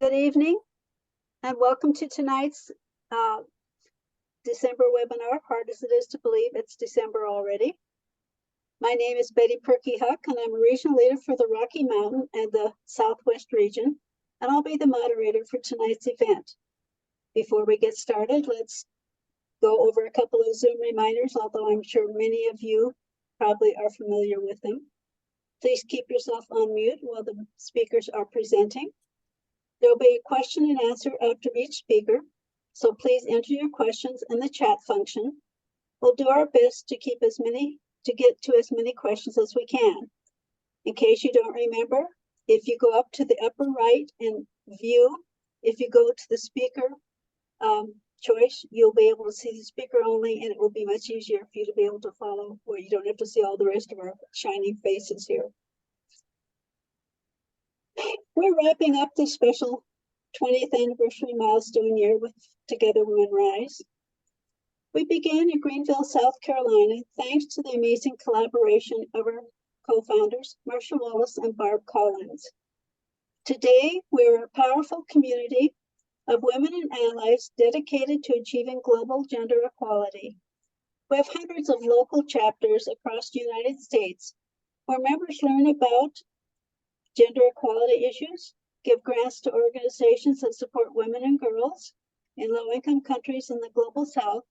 Good evening, and welcome to tonight's December webinar. Hard as it is to believe it's December already. My name is Betty Perky Huck, and I'm a regional leader for the Rocky Mountain and the Southwest region, and I'll be the moderator for tonight's event. Before we get started, let's go over a couple of Zoom reminders, although I'm sure many of you probably are familiar with them. Please keep yourself on mute while the speakers are presenting. There will be a question and answer after each speaker, so please enter your questions in the chat function. We'll do our best to get to as many questions as we can. In case you don't remember, if you go up to the upper right and view, if you go to the speaker choice, you'll be able to see the speaker only, and it will be much easier for you to be able to follow, where you don't have to see all the rest of our shining faces here. We're wrapping up this special 20th anniversary milestone year with Together Women Rise. We began in Greenville, South Carolina, thanks to the amazing collaboration of our co-founders, Marcia Wallace and Barb Collins. Today, we're a powerful community of women and allies dedicated to achieving global gender equality. We have hundreds of local chapters across the United States where members learn about gender equality issues, give grants to organizations that support women and girls in low-income countries in the global South,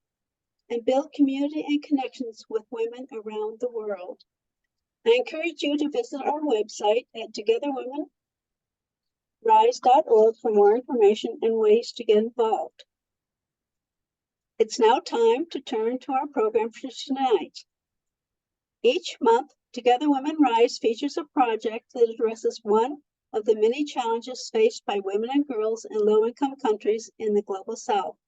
and build community and connections with women around the world. I encourage you to visit our website at togetherwomenrise.org for more information and ways to get involved. It's now time to turn to our program for tonight. Each month, Together Women Rise features a project that addresses one of the many challenges faced by women and girls in low-income countries in the global South.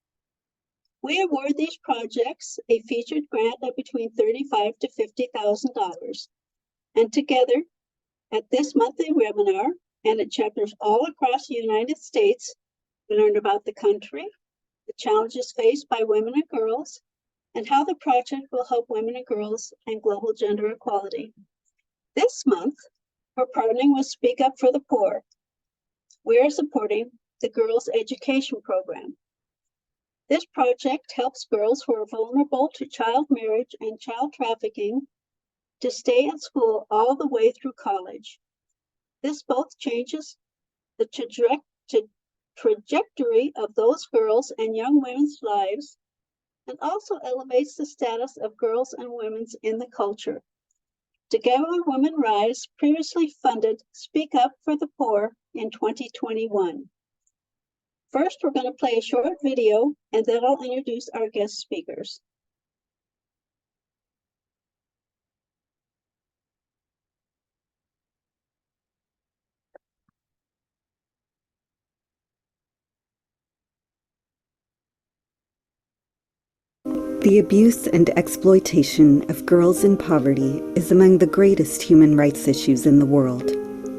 We award these projects a featured grant of between $35,000 to $50,000. And together, at this monthly webinar and at chapters all across the United States, we learn about the country, the challenges faced by women and girls, and how the project will help women and girls and global gender equality. This month, we're partnering with Speak Up for the Poor. We are supporting the Girls Education Program. This project helps girls who are vulnerable to child marriage and child trafficking to stay in school all the way through college. This both changes the trajectory of those girls and young women's lives, and also elevates the status of girls and women in the culture. Together Women Rise previously funded Speak Up for the Poor in 2021. First, we're going to play a short video, and then I'll introduce our guest speakers. The abuse and exploitation of girls in poverty is among the greatest human rights issues in the world,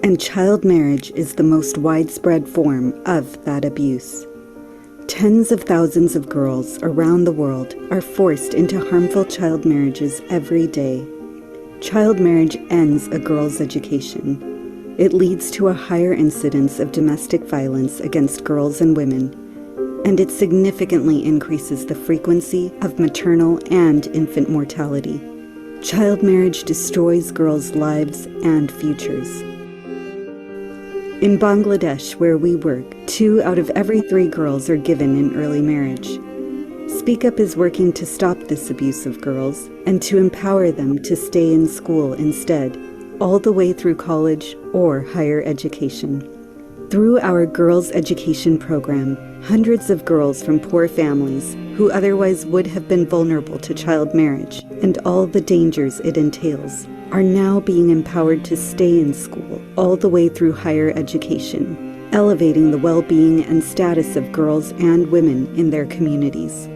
and child marriage is the most widespread form of that abuse. Tens of thousands of girls around the world are forced into harmful child marriages every day. Child marriage ends a girl's education. It leads to a higher incidence of domestic violence against girls and women, and it significantly increases the frequency of maternal and infant mortality. Child marriage destroys girls' lives and futures. In Bangladesh, where we work, 2 out of every 3 girls are given in early marriage. Speak Up is working to stop this abuse of girls and to empower them to stay in school instead, all the way through college or higher education. Through our Girls Education Program, hundreds of girls from poor families who otherwise would have been vulnerable to child marriage and all the dangers it entails are now being empowered to stay in school all the way through higher education, elevating the well-being and status of girls and women in their communities.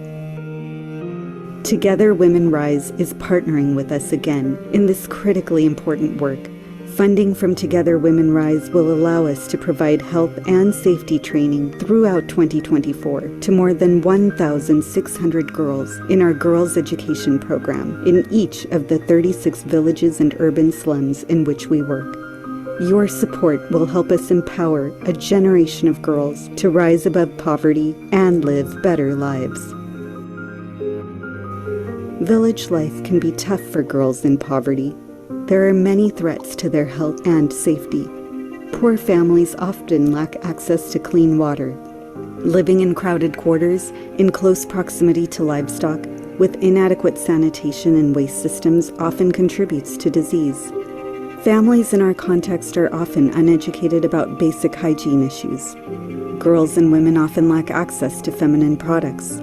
Together Women Rise is partnering with us again in this critically important work. Funding from Together Women Rise will allow us to provide health and safety training throughout 2024 to more than 1,600 girls in our Girls Education Program in each of the 36 villages and urban slums in which we work. Your support will help us empower a generation of girls to rise above poverty and live better lives. Village life can be tough for girls in poverty. There are many threats to their health and safety. Poor families often lack access to clean water. Living in crowded quarters, in close proximity to livestock, with inadequate sanitation and waste systems often contributes to disease. Families in our context are often uneducated about basic hygiene issues. Girls and women often lack access to feminine products.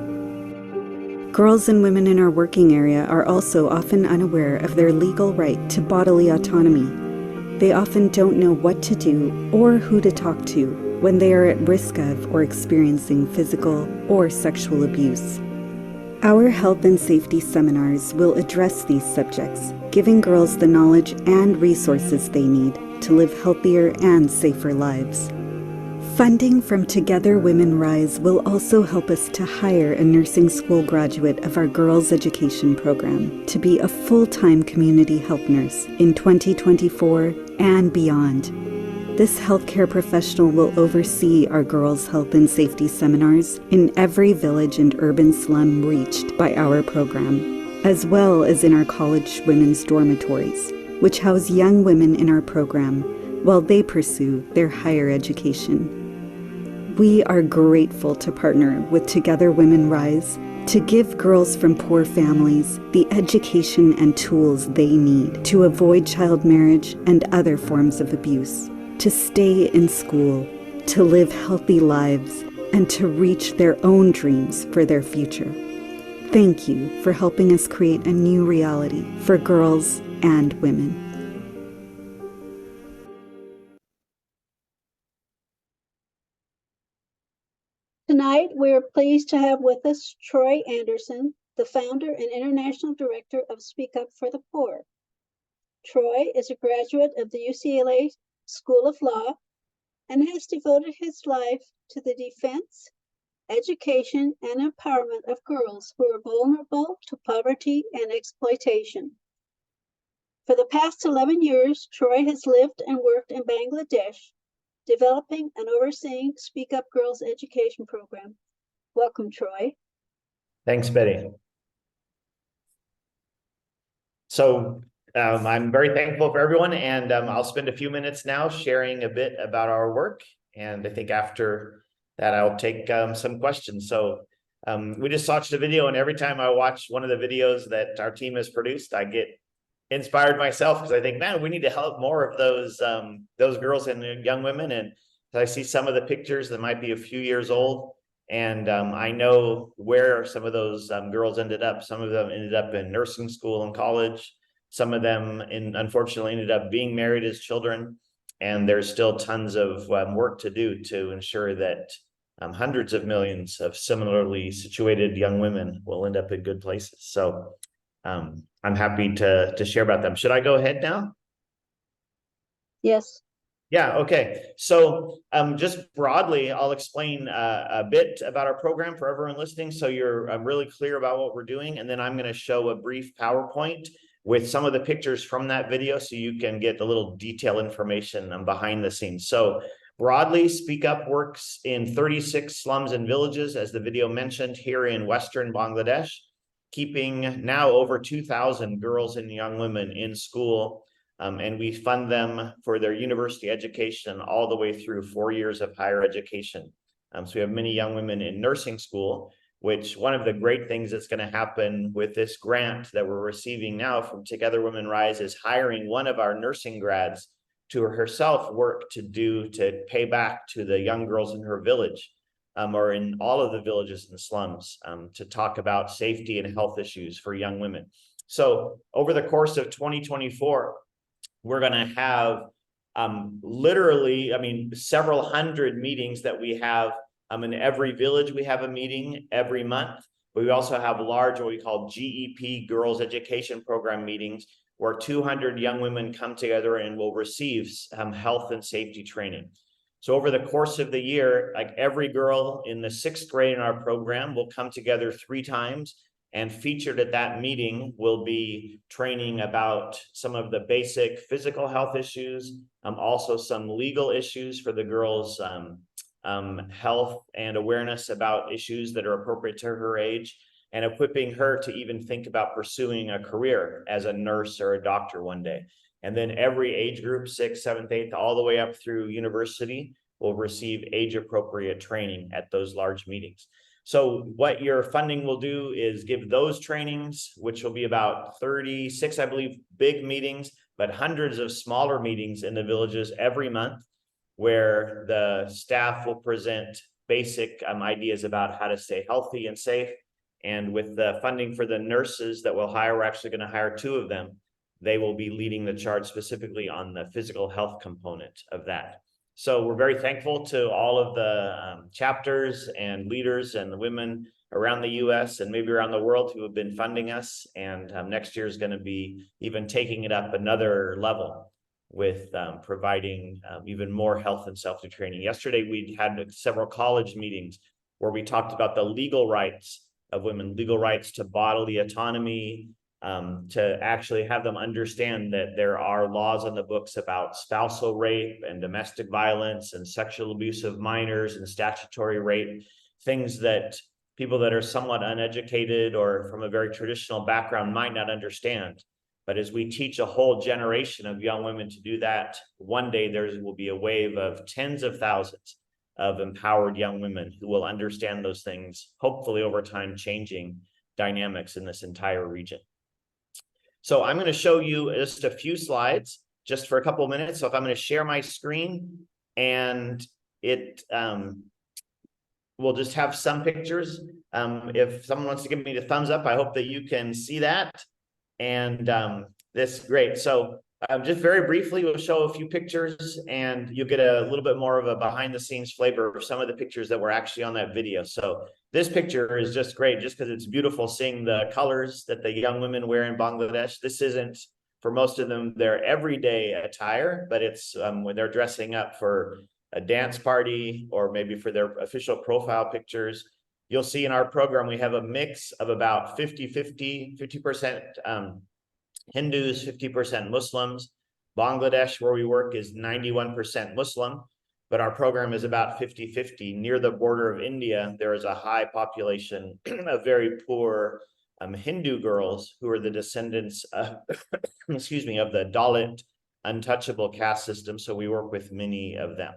Girls and women in our working area are also often unaware of their legal right to bodily autonomy. They often don't know what to do or who to talk to when they are at risk of or experiencing physical or sexual abuse. Our health and safety seminars will address these subjects, giving girls the knowledge and resources they need to live healthier and safer lives. Funding from Together Women Rise will also help us to hire a nursing school graduate of our girls' education program to be a full-time community health nurse in 2024 and beyond. This healthcare professional will oversee our girls' health and safety seminars in every village and urban slum reached by our program, as well as in our college women's dormitories, which house young women in our program while they pursue their higher education. We are grateful to partner with Together Women Rise to give girls from poor families the education and tools they need to avoid child marriage and other forms of abuse, to stay in school, to live healthy lives, and to reach their own dreams for their future. Thank you for helping us create a new reality for girls and women. Tonight, we are pleased to have with us Troy Anderson, the founder and international director of Speak Up for the Poor. Troy is a graduate of the UCLA School of Law and has devoted his life to the defense, education, and empowerment of girls who are vulnerable to poverty and exploitation. For the past 11 years, Troy has lived and worked in Bangladesh, developing and overseeing Speak Up Girls education program. Welcome, Troy. Thanks, Betty. So I'm very thankful for everyone, and I'll spend a few minutes now sharing a bit about our work. And I think after that, I'll take some questions. So we just watched a video, and every time I watch one of the videos that our team has produced, I get inspired myself, because I think, man, we need to help more of those girls and young women. And I see some of the pictures that might be a few years old, and I know where some of those girls ended up. Some of them ended up in nursing school and college. Some of them, unfortunately, ended up being married as children. And there's still tons of work to do to ensure that hundreds of millions of similarly situated young women will end up in good places. So I'm happy to share about them. Should I go ahead now? Yes. Yeah, okay. So just broadly, I'll explain a bit about our program for everyone listening, so you're really clear about what we're doing. And then I'm going to show a brief PowerPoint with some of the pictures from that video, so you can get a little detailed information behind the scenes. So broadly, Speak Up works in 36 slums and villages, as the video mentioned, here in Western Bangladesh, keeping now over 2,000 girls and young women in school. And we fund them for their university education all the way through 4 years of higher education. So we have many young women in nursing school, which one of the great things that's going to happen with this grant that we're receiving now from Together Women Rise is hiring one of our nursing grads to herself work to pay back to the young girls in her village, or in all of the villages and slums, to talk about safety and health issues for young women. So over the course of 2024, we're going to have literally, several hundred meetings that we have. In every village, we have a meeting every month. But we also have large, what we call GEP, Girls Education Program meetings, where 200 young women come together and will receive health and safety training. So over the course of the year, like every girl in the 6th grade in our program will come together 3 times And featured at that meeting will be training about some of the basic physical health issues, also some legal issues for the girls' health and awareness about issues that are appropriate to her age, and equipping her to even think about pursuing a career as a nurse or a doctor one day. And then every age group, 6th, 7th, 8th, all the way up through university, will receive age-appropriate training at those large meetings. So what your funding will do is give those trainings, which will be about 36, I believe, big meetings, but hundreds of smaller meetings in the villages every month, where the staff will present basic ideas about how to stay healthy and safe. And with the funding for the nurses that we'll hire, we're actually going to hire 2 of them. They will be leading the charge specifically on the physical health component of that. So we're very thankful to all of the chapters and leaders and the women around the US and maybe around the world who have been funding us. And next year is going to be even taking it up another level with providing even more health and safety training. Yesterday, we had several college meetings where we talked about the legal rights of women, legal rights to bodily autonomy, to actually have them understand that there are laws on the books about spousal rape and domestic violence and sexual abuse of minors and statutory rape, things that people that are somewhat uneducated or from a very traditional background might not understand. But as we teach a whole generation of young women to do that, one day there will be a wave of tens of thousands of empowered young women who will understand those things, hopefully over time changing dynamics in this entire region. So I'm going to show you just a few slides just for a couple of minutes. So if I'm going to share my screen, and it we'll just have some pictures. If someone wants to give me the thumbs up, I hope that you can see that. And this is great. So just very briefly, we'll show a few pictures and you'll get a little bit more of a behind the scenes flavor of some of the pictures that were actually on that video. So this picture is just great just because it's beautiful seeing the colors that the young women wear in Bangladesh. This isn't, for most of them, their everyday attire, but it's when they're dressing up for a dance party or maybe for their official profile pictures. You'll see in our program, we have a mix of about 50% Hindus, 50% Muslims. Bangladesh, where we work, is 91% Muslim, but our program is about 50-50. Near the border of India, there is a high population of very poor Hindu girls who are the descendants of, excuse me, of the Dalit untouchable caste system. So we work with many of them.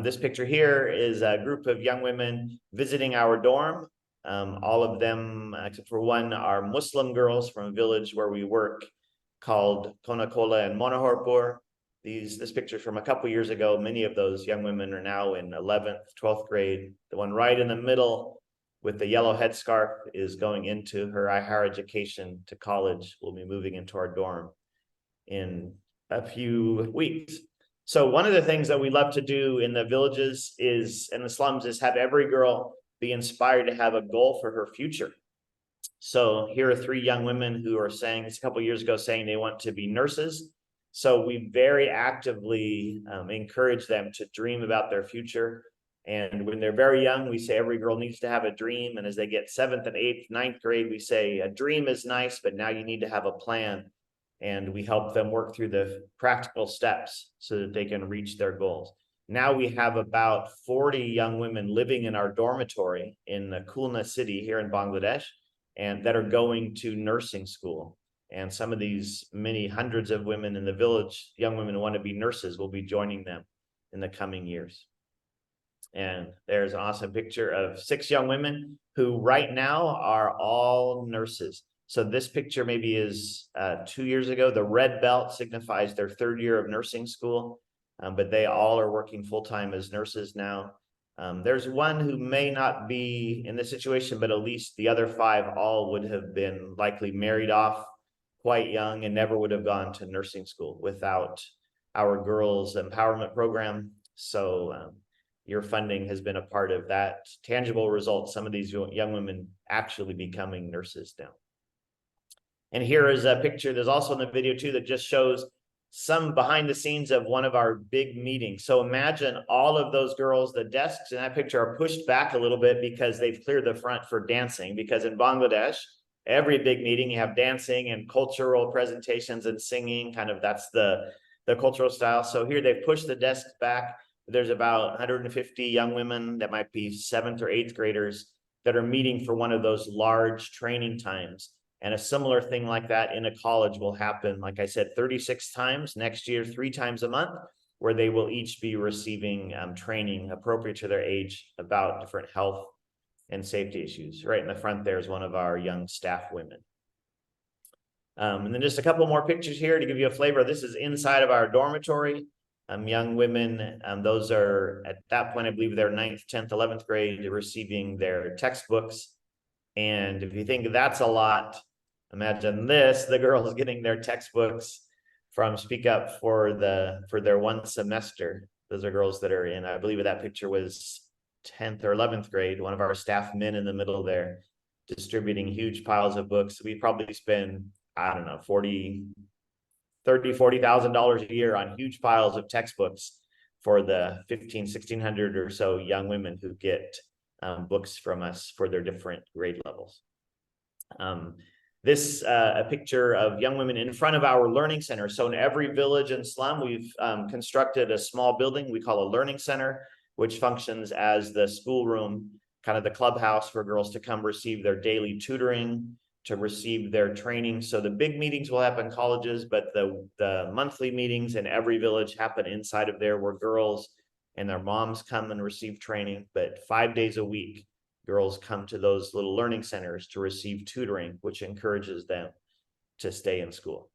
This picture here is a group of young women visiting our dorm. All of them, except for one, are Muslim girls from a village where we work called Konakola and Monohorpur. This picture from a couple years ago, many of those young women are now in 11th, 12th grade. The one right in the middle with the yellow headscarf is going into her higher education to college. We'll be moving into our dorm in a few weeks. So one of the things that we love to do in the villages is, in the slums, is have every girl be inspired to have a goal for her future. So here are 3 young women who are saying, it's a couple of years ago, saying they want to be nurses. So we very actively encourage them to dream about their future. And when they're very young, we say every girl needs to have a dream. And as they get 7th and 8th, 9th grade, we say a dream is nice, but now you need to have a plan. And we help them work through the practical steps so that they can reach their goals. Now we have about 40 young women living in our dormitory in the Khulna city here in Bangladesh, and that are going to nursing school. And some of these many hundreds of women in the village, young women who want to be nurses, will be joining them in the coming years. And there's an awesome picture of 6 young women who right now are all nurses. So this picture maybe is 2 years ago. The red belt signifies their 3rd year of nursing school, but they all are working full-time as nurses now. There's one who may not be in this situation, but at least the other 5 all would have been likely married off quite young and never would have gone to nursing school without our girls empowerment program. So your funding has been a part of that tangible result. Some of these young women actually becoming nurses now. And here is a picture, there's also in the video too, that just shows some behind the scenes of one of our big meetings. So imagine all of those girls, the desks in that picture are pushed back a little bit because they've cleared the front for dancing, because in Bangladesh, every big meeting, you have dancing and cultural presentations and singing, kind of that's the cultural style. So here they've pushed the desks back. There's about 150 young women that might be 7th or 8th graders that are meeting for one of those large training times. And a similar thing like that in a college will happen, like I said, 36 times next year, 3 times a month, where they will each be receiving training appropriate to their age about different health and safety issues. Right in the front there is one of our young staff women. And then just a couple more pictures here to give you a flavor. This is inside of our dormitory. Young women, those are at that point, I believe they're 9th, 10th, 11th grade, receiving their textbooks. And if you think that's a lot, imagine this, the girls getting their textbooks from Speak Up for their one semester. Those are girls that are in, I believe that picture was 10th or 11th grade, one of our staff men in the middle there, distributing huge piles of books. We probably spend, I don't know, $40,000 a year on huge piles of textbooks for the 1,600 or so young women who get books from us for their different grade levels. This a picture of young women in front of our learning center. So in every village and slum, we've constructed a small building we call a learning center, which functions as the schoolroom, kind of the clubhouse for girls to come receive their daily tutoring, to receive their training. So the big meetings will happen in colleges, but the monthly meetings in every village happen inside of there, where girls and their moms come and receive training. But 5 days a week, girls come to those little learning centers to receive tutoring, which encourages them to stay in school.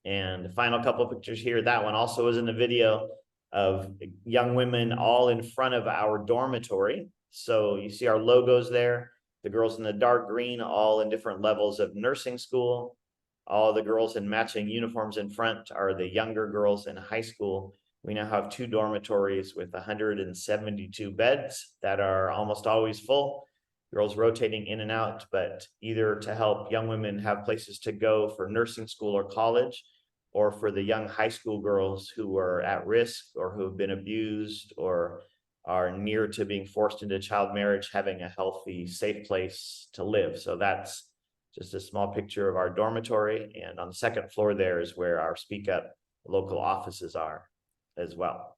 And the final couple of pictures here, that one also is in the video of young women all in front of our dormitory. So you see our logos there. The girls in the dark green, all in different levels of nursing school. All the girls in matching uniforms in front are the younger girls in high school. We now have 2 dormitories with 172 beds that are almost always full. Girls rotating in and out, but either to help young women have places to go for nursing school or college, or for the young high school girls who are at risk or who have been abused or are near to being forced into child marriage, having a healthy, safe place to live. So that's just a small picture of our dormitory. And on the 2nd floor there is where our Speak Up local offices are as well.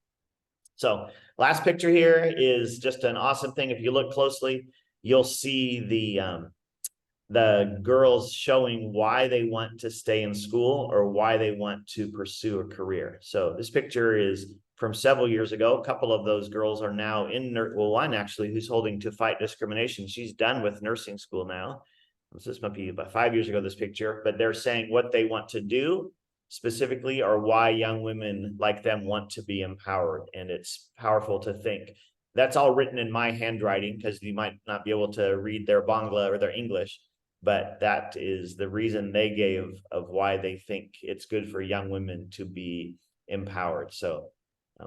So last picture here is just an awesome thing. If you look closely, you'll see the girls showing why they want to stay in school or why they want to pursue a career. So this picture is from several years ago. A couple of those girls are now in, well, one actually who's holding To Fight Discrimination. She's done with nursing school now. So this might be about 5 years ago, this picture, but they're saying what they want to do specifically, or why young women like them want to be empowered. And it's powerful to think. That's all written in my handwriting, because you might not be able to read their Bangla or their English, but that is the reason they gave of why they think it's good for young women to be empowered. So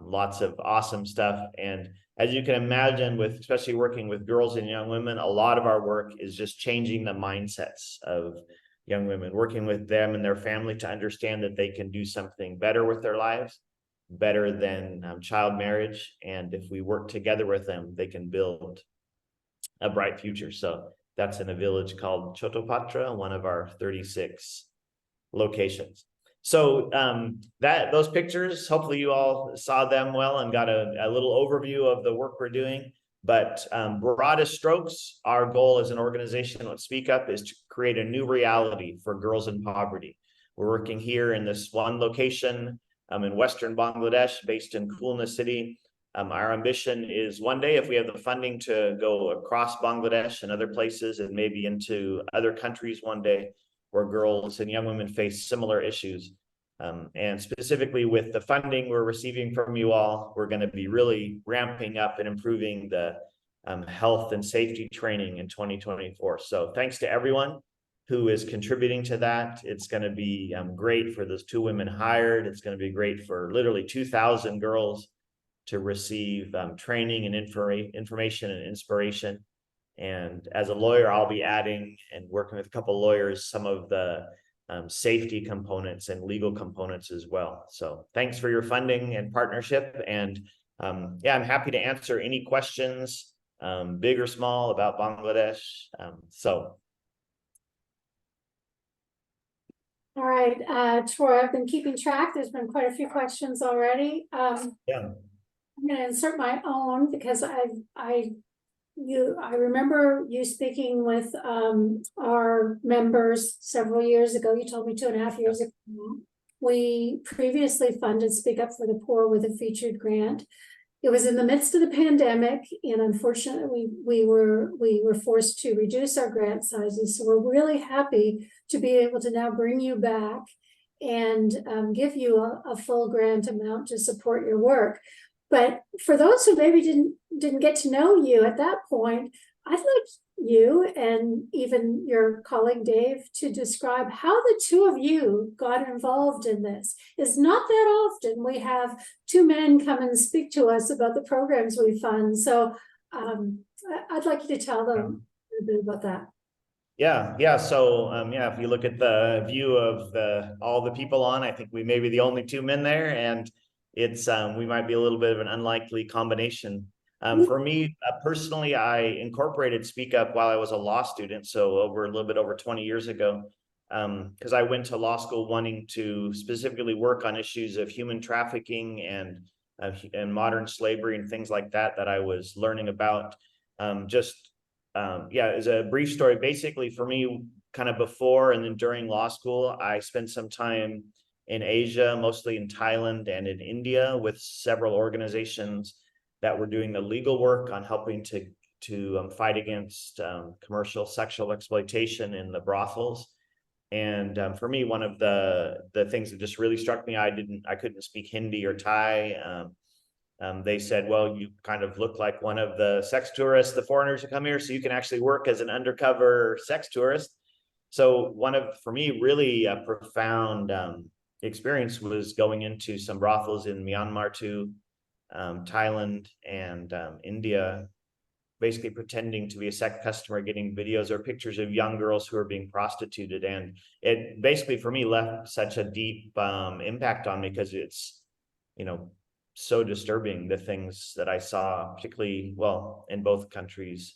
lots of awesome stuff. And as you can imagine, with especially working with girls and young women, a lot of our work is just changing the mindsets of young women, working with them and their family to understand that they can do something better with their lives, better than child marriage. And if we work together with them, they can build a bright future. So that's in a village called Chotopatra, one of our 36 locations. So those pictures, hopefully you all saw them well and got a little overview of the work we're doing. But broadest strokes, our goal as an organization at Speak Up is to create a new reality for girls in poverty. We're working here in this one location in Western Bangladesh, based in Khulna City. Our ambition is one day, if we have the funding, to go across Bangladesh and other places and maybe into other countries one day where girls and young women face similar issues. And specifically with the funding we're receiving from you all, we're going to be really ramping up and improving the health and safety training in 2024. So thanks to everyone who is contributing to that. It's going to be great for those 2 women hired. It's going to be great for literally 2,000 girls to receive training and information and inspiration. And as a lawyer, I'll be adding and working with a couple of lawyers some of the safety components and legal components as well. So thanks for your funding and partnership. And yeah, I'm happy to answer any questions, big or small, about Bangladesh. So All right, Troy, I've been keeping track. There's been quite a few questions already. Yeah. I'm going to insert my own because I remember you speaking with our members several years ago. You told me 2.5 years ago. We previously funded Speak Up for the Poor with a featured grant. It was in the midst of the pandemic, and unfortunately, we were forced to reduce our grant sizes. So we're really happy to be able to now bring you back and give you a full grant amount to support your work. But for those who maybe didn't get to know you at that point, I'd like you and even your colleague Dave to describe how the two of you got involved in this. It's not that often we have two men come and speak to us about the programs we fund. So I'd like you to tell them a bit about that. Yeah. So, if you look at the view of all the people on, I think we may be the only two men there, and it's, we might be a little bit of an unlikely combination. For me, personally, I incorporated Speak Up while I was a law student. So a little bit over 20 years ago, because I went to law school wanting to specifically work on issues of human trafficking and modern slavery and things like that I was learning about. As a brief story, basically for me, kind of before and then during law school, I spent some time in Asia, mostly in Thailand and in India, with several organizations that were doing the legal work on helping to fight against commercial sexual exploitation in the brothels. And for me, one of the things that just really struck me, I couldn't speak Hindi or Thai. They said, well, you kind of look like one of the sex tourists, the foreigners who come here, so you can actually work as an undercover sex tourist. So for me, really a profound experience was going into some brothels in Myanmar too, Thailand and India, basically pretending to be a sex customer, getting videos or pictures of young girls who are being prostituted. And it basically, for me, left such a deep impact on me, because it's, so disturbing, the things that I saw, particularly, well, in both countries,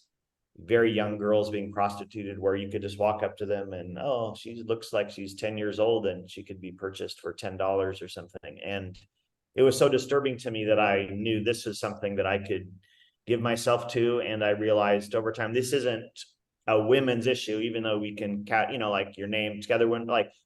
very young girls being prostituted, where you could just walk up to them and, oh, she looks like she's 10 years old and she could be purchased for $10 or something. And it was so disturbing to me that I knew this was something that I could give myself to. And I realized over time, this isn't a women's issue, even though we can, like your name together,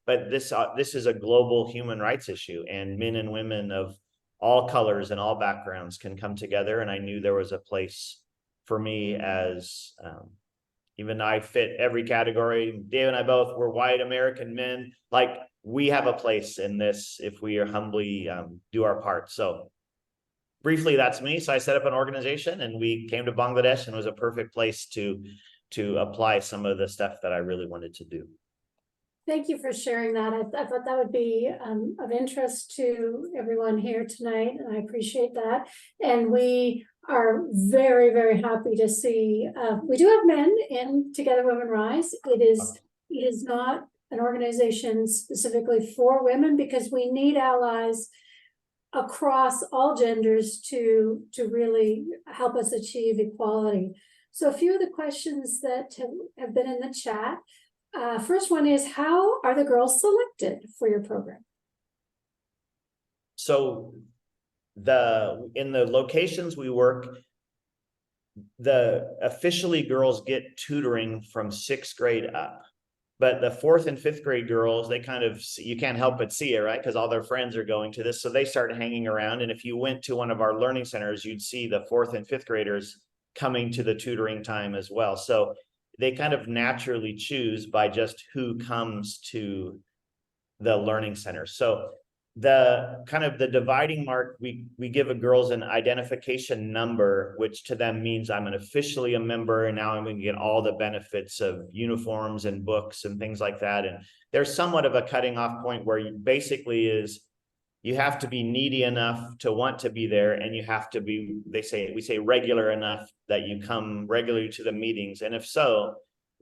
but this is a global human rights issue, and men and women of all colors and all backgrounds can come together. And I knew there was a place for me, as even though I fit every category. Dave and I both were white American men. Like, we have a place in this if we are humbly do our part. So briefly, that's me. So I set up an organization, and we came to Bangladesh, and it was a perfect place to apply some of the stuff that I really wanted to do. Thank you for sharing that. I thought that would be of interest to everyone here tonight, and I appreciate that. And we are very, very happy to see, we do have men in Together Women Rise. It is not an organization specifically for women, because we need allies across all genders to really help us achieve equality. So a few of the questions that have been in the chat. First one is, how are the girls selected for your program? So in the locations we work, officially girls get tutoring from 6th grade up. But the 4th and 5th grade girls, they kind of, you can't help but see it, right? Because all their friends are going to this. So they start hanging around. And if you went to one of our learning centers, you'd see the 4th and 5th graders coming to the tutoring time as well. So they kind of naturally choose by just who comes to the learning center. So the kind of the dividing mark, we give a girls an identification number, which to them means I'm officially a member, and now I'm going to get all the benefits of uniforms and books and things like that. And there's somewhat of a cutting off point where you have to be needy enough to want to be there, and you have to be, we say regular enough that you come regularly to the meetings. And if so,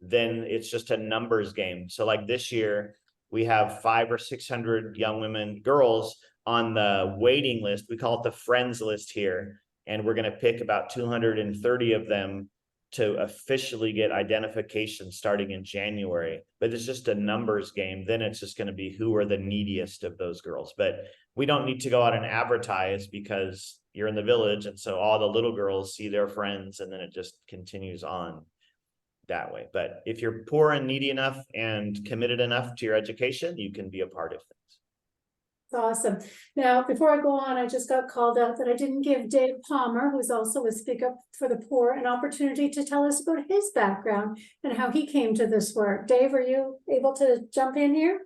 then it's just a numbers game. So like this year, we have 500 or 600 young women, girls on the waiting list. We call it the friends list here. And we're going to pick about 230 of them to officially get identification starting in January, but it's just a numbers game. Then it's just going to be who are the neediest of those girls. But we don't need to go out and advertise because you're in the village. And so all the little girls see their friends, and then it just continues on that way. But if you're poor and needy enough and committed enough to your education, you can be a part of things. Awesome. Now, before I go on, I just got called out that I didn't give Dave Palmer, who's also a Speak Up for the Poor, an opportunity to tell us about his background and how he came to this work. Dave, are you able to jump in here?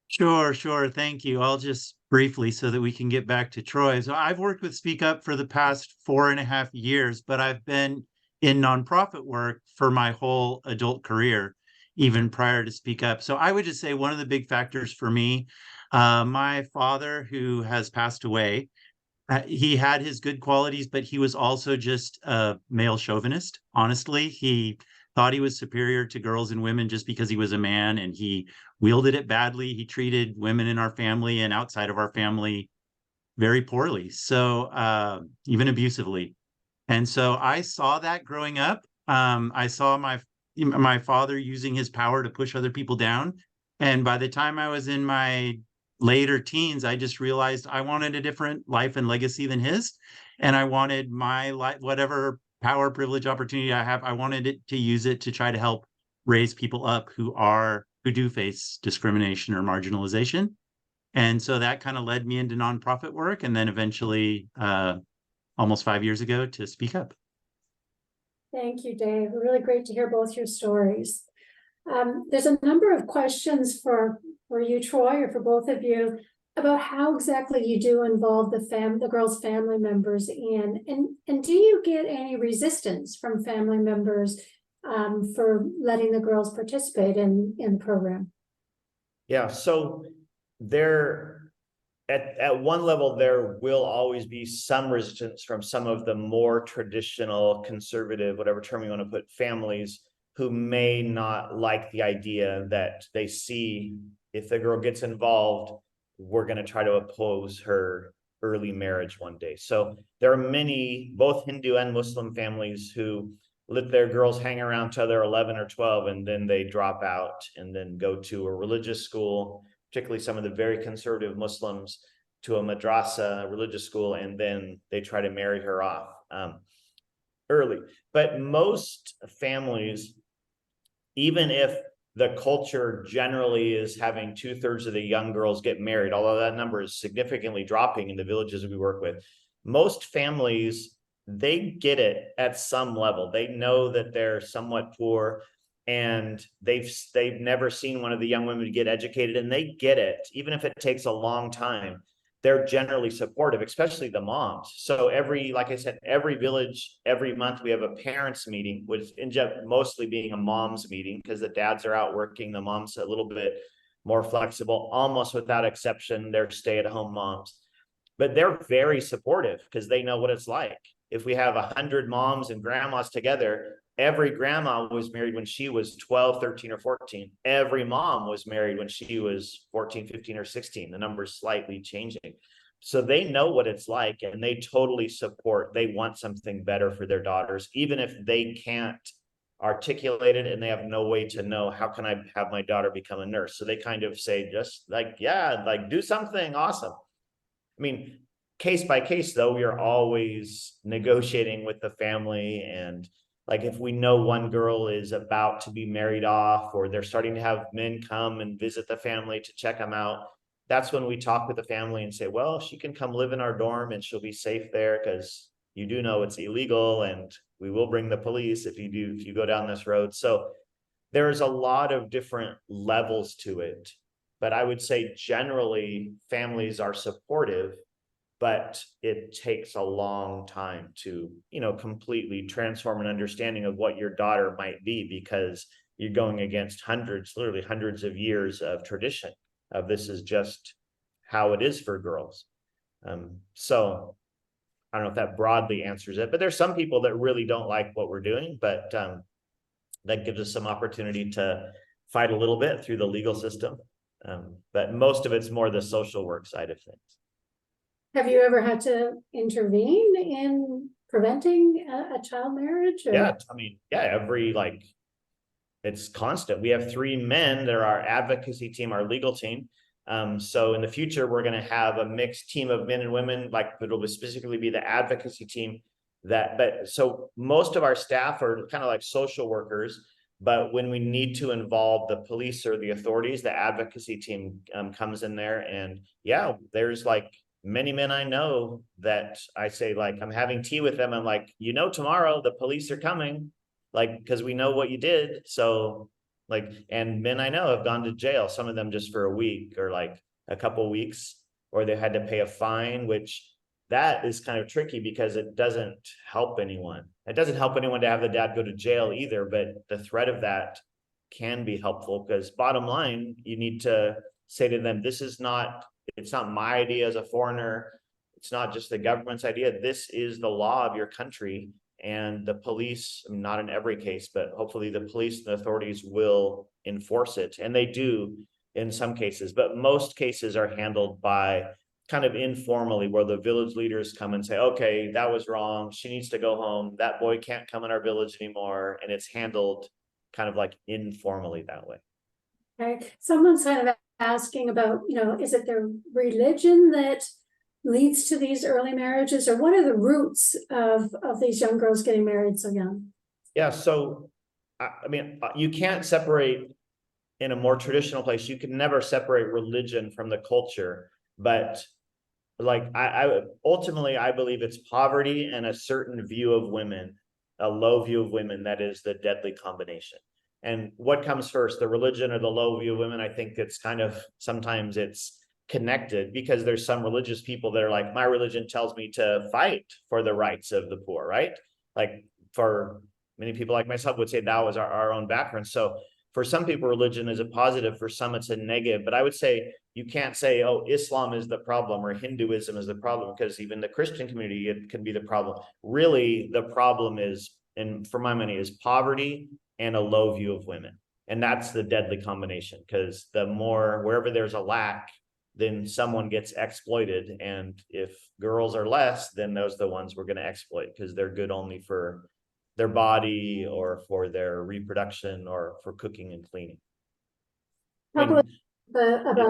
Sure. Thank you. I'll just briefly so that we can get back to Troy. So I've worked with Speak Up for the past 4.5 years, but I've been in nonprofit work for my whole adult career, even prior to Speak Up. So I would just say one of the big factors for me, my father, who has passed away, he had his good qualities, but he was also just a male chauvinist. Honestly, he thought he was superior to girls and women just because he was a man, and he wielded it badly. He treated women in our family and outside of our family very poorly, so even abusively. And so I saw that growing up. I saw my father using his power to push other people down. And by the time I was in my later teens, I just realized I wanted a different life and legacy than his. And I wanted my life, whatever power, privilege, opportunity I have, I wanted it to use it to try to help raise people up who do face discrimination or marginalization. And so that kind of led me into nonprofit work, and then eventually, almost 5 years ago, to Speak Up. Thank you, Dave. Really great to hear both your stories. There's a number of questions for you, Troy, or for both of you, about how exactly you do involve the girls' family members in, and do you get any resistance from family members for letting the girls participate in the program? Yeah, so there, at one level, there will always be some resistance from some of the more traditional, conservative, whatever term you want to put, families who may not like the idea that they see if the girl gets involved, we're going to try to oppose her early marriage one day. So there are many, both Hindu and Muslim families, who let their girls hang around till they're 11 or 12, and then they drop out and then go to a religious school, particularly some of the very conservative Muslims, to a madrasa, a religious school, and then they try to marry her off early. But most families, even if the culture generally is having 2/3 of the young girls get married, although that number is significantly dropping in the villages we work with, most families, they get it at some level. They know that they're somewhat poor, and they've never seen one of the young women get educated, and they get it, even if it takes a long time. They're generally supportive, especially the moms. So like I said, every village, every month we have a parents meeting, which ends up mostly being a mom's meeting because the dads are out working, the mom's a little bit more flexible. Almost without exception, they're stay-at-home moms. But they're very supportive because they know what it's like. If we have 100 moms and grandmas together, every grandma was married when she was 12, 13, or 14. Every mom was married when she was 14, 15, or 16. The number's slightly changing. So they know what it's like, and they totally support. They want something better for their daughters, even if they can't articulate it and they have no way to know, how can I have my daughter become a nurse? So they kind of say, just like, yeah, like do something awesome. I mean, case by case, though, we are always negotiating with the family. And like, if we know one girl is about to be married off, or they're starting to have men come and visit the family to check them out, that's when we talk with the family and say, well, she can come live in our dorm and she'll be safe there, because you do know it's illegal, and we will bring the police if you go down this road. So there's a lot of different levels to it. But I would say generally families are supportive, but it takes a long time to, completely transform an understanding of what your daughter might be, because you're going against literally hundreds of years of tradition of this is just how it is for girls. So I don't know if that broadly answers it, but there's some people that really don't like what we're doing, but that gives us some opportunity to fight a little bit through the legal system. But most of it's more the social work side of things. Have you ever had to intervene in preventing a child marriage? Or? Yeah, I mean, yeah, it's constant. We have 3 men that are our advocacy team, our legal team. So in the future, we're going to have a mixed team of men and women, like it'll specifically be the advocacy team so most of our staff are kind of like social workers, but when we need to involve the police or the authorities, the advocacy team comes in there. And yeah, there's like many men I know that I say, like, I'm having tea with them. I'm like, tomorrow the police are coming, like, because we know what you did. So like, and men I know have gone to jail, some of them just for a week or like a couple of weeks, or they had to pay a fine, which that is kind of tricky because it doesn't help anyone. It doesn't help anyone to have the dad go to jail either, but the threat of that can be helpful, because bottom line, you need to say to them, it's not my idea as a foreigner. It's not just the government's idea. This is the law of your country. And the police, not in every case, but hopefully the police and the authorities will enforce it. And they do in some cases, but most cases are handled by kind of informally, where the village leaders come and say, okay, that was wrong. She needs to go home. That boy can't come in our village anymore. And it's handled kind of like informally that way. Okay. Someone's kind of asking about, is it their religion that leads to these early marriages, or what are the roots of these young girls getting married so young? Yeah. So, I mean, you can't separate in a more traditional place. You can never separate religion from the culture, but like I ultimately I believe it's poverty and a certain view of women, a low view of women, that is the deadly combination. And what comes first, the religion or the low view of women? I think it's kind of, sometimes it's connected, because there's some religious people that are like, my religion tells me to fight for the rights of the poor, right? Like, for many people like myself would say that was our own background. So for some people, religion is a positive, for some it's a negative. But I would say you can't say, oh, Islam is the problem or Hinduism is the problem, because even the Christian community, it can be the problem. Really, the problem is, and for my money, is poverty and a low view of women. And that's the deadly combination, because the more, wherever there's a lack, then someone gets exploited. And if girls are less, then those are the ones we're going to exploit, because they're good only for their body or for their reproduction or for cooking and cleaning. About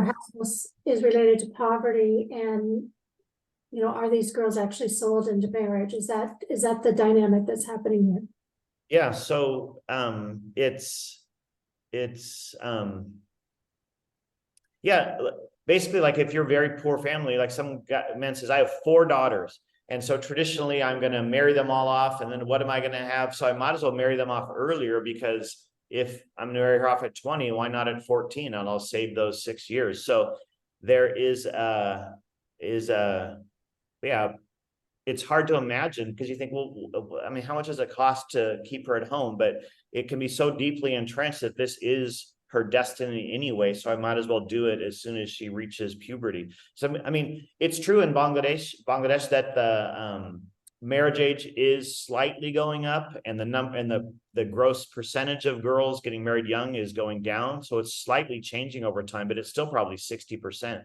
how this is related to poverty, and are these girls actually sold into marriage? Is that the dynamic that's happening here? Yeah, so yeah, basically, like, if you're a very poor family, like some man says, I have 4 daughters. And so traditionally I'm going to marry them all off. And then what am I going to have? So I might as well marry them off earlier, because if I'm going to marry her off at 20, why not at 14? And I'll save those 6 years. So there yeah, it's hard to imagine, because you think, well, I mean, how much does it cost to keep her at home? But it can be so deeply entrenched that this is her destiny anyway. So I might as well do it as soon as she reaches puberty. So, I mean, it's true in Bangladesh that the marriage age is slightly going up, and the gross percentage of girls getting married young is going down. So it's slightly changing over time, but it's still probably 60%.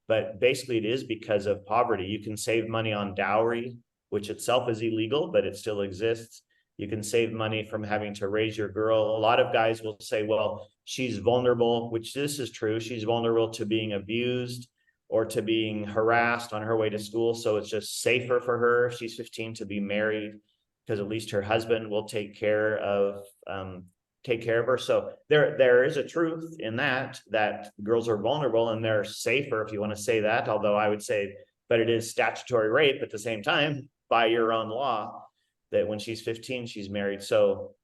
But basically it is because of poverty. You can save money on dowry, which itself is illegal, but it still exists. You can save money from having to raise your girl. A lot of guys will say, well, she's vulnerable, which this is true. She's vulnerable to being abused or to being harassed on her way to school. So it's just safer for her, if she's 15, to be married, because at least her husband will take care of her. So there is a truth in that girls are vulnerable and they're safer, if you want to say that, although I would say, but it is statutory rape at the same time by your own law, that when she's 15, she's married. So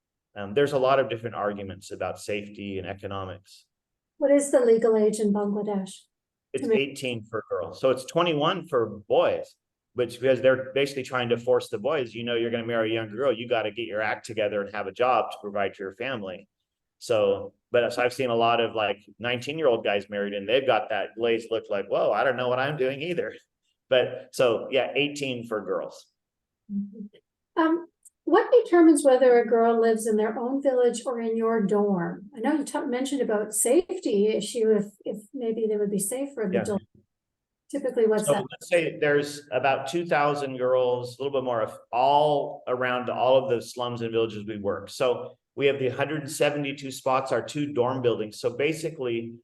there's a lot of different arguments about safety and economics. What is the legal age in Bangladesh? It's 18 for girls. So it's 21 for boys, which, because they're basically trying to force the boys, you're going to marry a young girl, you got to get your act together and have a job to provide for your family. So I've seen a lot of like 19-year-old guys married, and they've got that glazed look like, whoa, I don't know what I'm doing either. But so yeah, 18 for girls. What determines whether a girl lives in their own village or in your dorm? I know you mentioned about safety issue, if maybe they would be safer in the dorm. Typically, what's So that? let's say there's about 2,000 girls, a little bit more, of all around all of the slums and villages we work. So we have the 172 spots, our 2 dorm buildings. So basically,